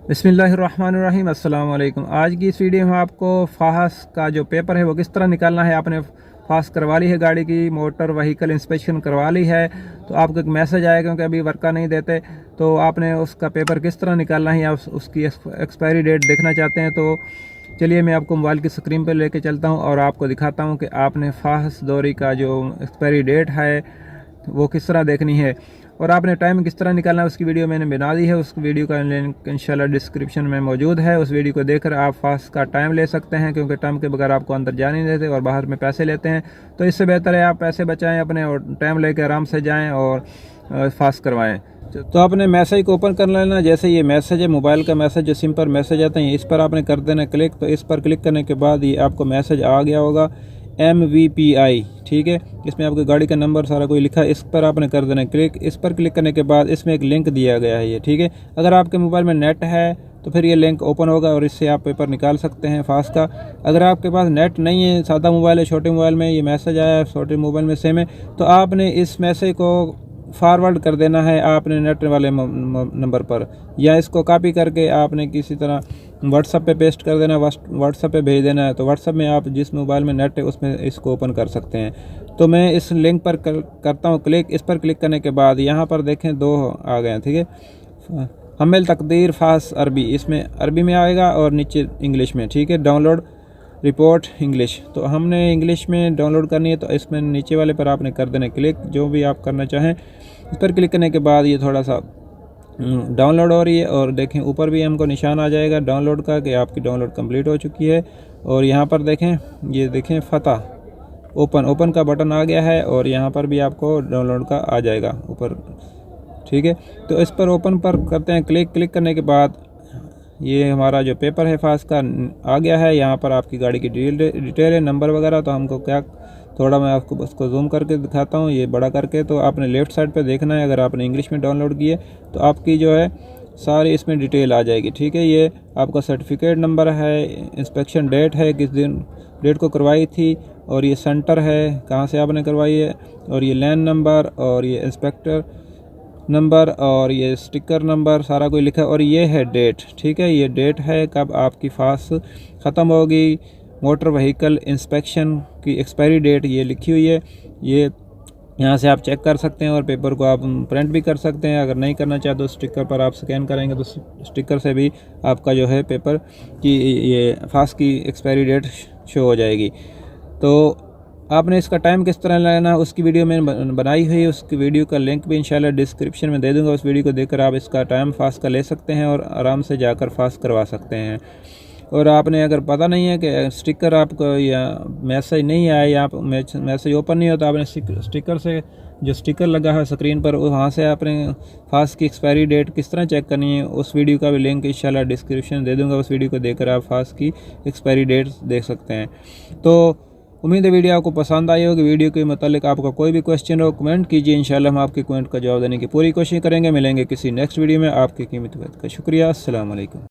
बिस्मिल्लाहिर्रहमानिर्रहीम अस्सलाम वालेकुम। आज की इस वीडियो में आपको फाहस का जो पेपर है वो किस तरह निकालना है। आपने फास करवा ली है, गाड़ी की मोटर व्हीकल इंस्पेक्शन करवा ली है, तो आपको एक मैसेज आएगा क्योंकि अभी वर्का नहीं देते, तो आपने उसका पेपर किस तरह निकालना है या उसकी एक्सपायरी डेट देखना चाहते हैं। तो चलिए मैं आपको मोबाइल की स्क्रीन पर लेके चलता हूँ और आपको दिखाता हूँ कि आपने फाहस दौरी का जो एक्सपायरी डेट है वो किस तरह देखनी है और आपने टाइम किस तरह निकालना है। उसकी वीडियो मैंने बना दी है, उस वीडियो का लिंक इंशाल्लाह डिस्क्रिप्शन में मौजूद है। उस वीडियो को देखकर आप फास्ट का टाइम ले सकते हैं, क्योंकि टाइम के बगैर आपको अंदर जाने नहीं देते और बाहर में पैसे लेते हैं। तो इससे बेहतर है आप पैसे बचाएं अपने और टाइम लेकर आराम से जाएँ और फास्ट करवाएँ। तो आपने मैसेज को ओपन कर लेना। जैसे ये मैसेज है, मोबाइल का मैसेज जो सिंपल मैसेज आता है, इस पर आपने कर देना क्लिक। तो इस पर क्लिक करने के बाद ये आपको मैसेज आ गया होगा MVPI, ठीक है। इसमें आपकी गाड़ी का नंबर सारा कोई लिखा है, इस पर आपने कर देना क्लिक। इस पर क्लिक करने के बाद इसमें एक लिंक दिया गया है ये, ठीक है। अगर आपके मोबाइल में नेट है तो फिर ये लिंक ओपन होगा और इससे आप पेपर निकाल सकते हैं फास्ट का। अगर आपके पास नेट नहीं है, सादा मोबाइल है, छोटे मोबाइल में ये मैसेज आया है, छोटे मोबाइल में सेम है, तो आपने इस मैसेज को फॉरवर्ड कर देना है आपने नेट वाले नंबर पर, या इसको कॉपी करके आपने किसी तरह व्हाट्सएप पे पेस्ट कर देना, व्हाट्सएप पे भेज देना है। तो व्हाट्सएप में आप जिस मोबाइल में नेट है उसमें इसको ओपन कर सकते हैं। तो मैं इस लिंक पर करता हूँ क्लिक। इस पर क्लिक करने के बाद यहाँ पर देखें दो आ गए हैं, ठीक है। हमेल तकदीर फास अरबी, इसमें अरबी में आएगा और नीचे इंग्लिश में, ठीक है। डाउनलोड रिपोर्ट इंग्लिश, तो हमने इंग्लिश में डाउनलोड करनी है, तो इसमें नीचे वाले पर आपने कर देना क्लिक, जो भी आप करना चाहें। इस पर क्लिक करने के बाद ये थोड़ा सा डाउनलोड हो रही है और देखें ऊपर भी हमको निशान आ जाएगा डाउनलोड का कि आपकी डाउनलोड कंप्लीट हो चुकी है। और यहाँ पर देखें, ये देखें फतह ओपन का बटन आ गया है और यहाँ पर भी आपको डाउनलोड का आ जाएगा ऊपर, ठीक है। तो इस पर ओपन पर करते हैं क्लिक करने के बाद ये हमारा जो पेपर है फास्ट का आ गया है। यहाँ पर आपकी गाड़ी की डिटेल है, नंबर वगैरह। तो हमको क्या, थोड़ा मैं आपको उसको जूम करके दिखाता हूँ, ये बड़ा करके। तो आपने लेफ़्ट साइड पे देखना है, अगर आपने इंग्लिश में डाउनलोड की है तो आपकी जो है सारी इसमें डिटेल आ जाएगी, ठीक है। ये आपका सर्टिफिकेट नंबर है, इंस्पेक्शन डेट है, किस दिन डेट को करवाई थी, और ये सेंटर है कहाँ से आपने करवाई है, और ये लैन नंबर, और ये इंस्पेक्टर नंबर, और ये स्टिकर नंबर सारा कोई लिखा है, और ये है डेट, ठीक है। ये डेट है कब आपकी फास्ट ख़त्म होगी। मोटर व्हीकल इंस्पेक्शन की एक्सपायरी डेट ये लिखी हुई है, ये यहाँ से आप चेक कर सकते हैं और पेपर को आप प्रिंट भी कर सकते हैं। अगर नहीं करना चाहते तो स्टिकर पर आप स्कैन करेंगे तो स्टिकर से भी आपका जो है पेपर की ये फास्ट की एक्सपायरी डेट शो हो जाएगी। तो आपने इसका टाइम किस तरह लेना है उसकी वीडियो मैंने बनाई हुई है, उसकी वीडियो का लिंक भी इंशाल्लाह डिस्क्रिप्शन में दे दूंगा। उस वीडियो को देखकर आप इसका टाइम फास्ट का ले सकते हैं और आराम से जाकर फास्ट करवा सकते हैं। और आपने अगर पता नहीं है कि स्टिकर आपको या मैसेज नहीं आया या मैसेज ओपन नहीं होता, आपने स्टिकर से जो स्टिकर लगा है स्क्रीन पर वहाँ से आपने फास्ट की एक्सपायरी डेट किस तरह चेक करनी है, उस वीडियो का भी लिंक इंशाल्लाह डिस्क्रिप्शन दे दूँगा। उस वीडियो को देखकर आप फास्ट की एक्सपायरी डेट देख सकते हैं। तो उम्मीद है वीडियो आपको पसंद आई होगी। वीडियो के मतलब आपका कोई भी क्वेश्चन हो कमेंट कीजिए, इंशाल्लाह हम आपके कमेंट का जवाब देने की पूरी कोशिश करेंगे। मिलेंगे किसी नेक्स्ट वीडियो में। आपकी कीमती वक्त का शुक्रिया। अस्सलाम वालेकुम।